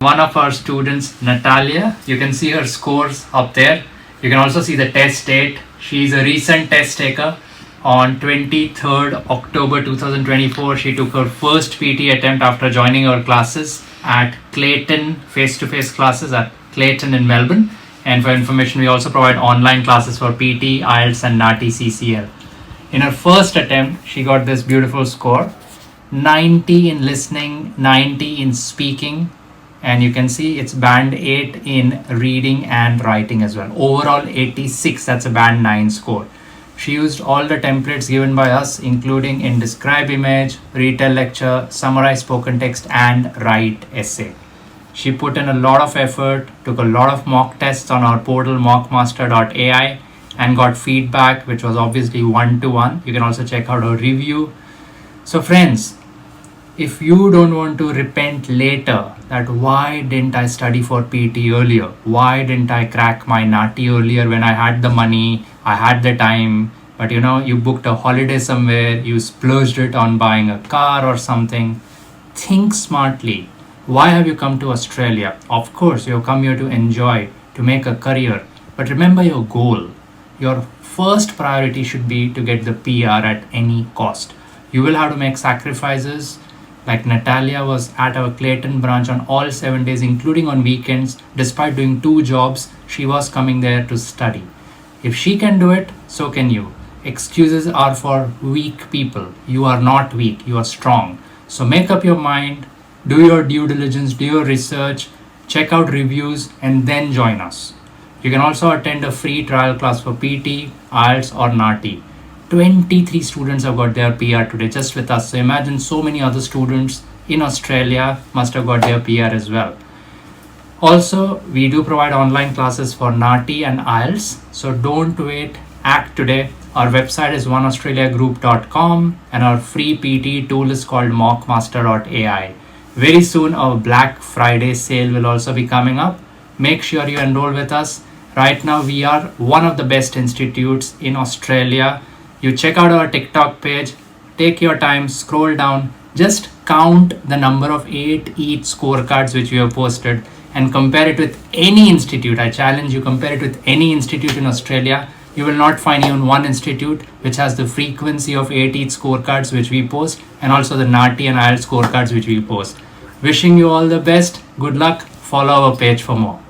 one of our students, Natalia. You can see her scores up there. You can also see the test date. She is a recent test taker. On 23rd October 2024, she took her first PT attempt after joining our classes at Clayton, face-to-face classes at Clayton in Melbourne. And for information, we also provide online classes for PT, IELTS and NATI CCL. In her first attempt, she got this beautiful score, 90 in listening, 90 in speaking, and you can see it's band 8 in reading and writing as well. Overall 86, that's a band 9 score. She used all the templates given by us, including in describe image, retell lecture, summarize spoken text and write essay. She put in a lot of effort, took a lot of mock tests on our portal Mockmaster.AI and got feedback, which was obviously 1-to-1. You can also check out her review. So friends, if you don't want to repent later that why didn't I study for PT earlier? Why didn't I crack my NATI earlier when I had the money, I had the time, but you booked a holiday somewhere, you splurged it on buying a car or something. Think smartly. Why have you come to Australia? Of course, you have come here to enjoy, to make a career. But remember your goal. Your first priority should be to get the PR at any cost. You will have to make sacrifices. Like Natalia was at our Clayton branch on all 7 days, including on weekends. Despite doing 2 jobs, she was coming there to study. If she can do it, so can you. Excuses are for weak people. You are not weak, you are strong. So make up your mind, do your due diligence, do your research, check out reviews, and then join us. You can also attend a free trial class for PT, IELTS, or NATI. 23 students have got their PR today just with us. So imagine so many other students in Australia must have got their PR as well. Also, we do provide online classes for NATI and IELTS. So don't wait, act today. Our website is oneaustraliagroup.com and our free PT tool is called Mockmaster.AI. Very soon, our Black Friday sale will also be coming up. Make sure you enroll with us. Right now, we are one of the best institutes in Australia. You check out our TikTok page, take your time, scroll down, just count the number of 8 each scorecards which we have posted and compare it with any institute. I challenge you, compare it with any institute in Australia. You will not find even one institute which has the frequency of 8 each scorecards which we post and also the NATI and IELTS scorecards which we post. Wishing you all the best. Good luck. Follow our page for more.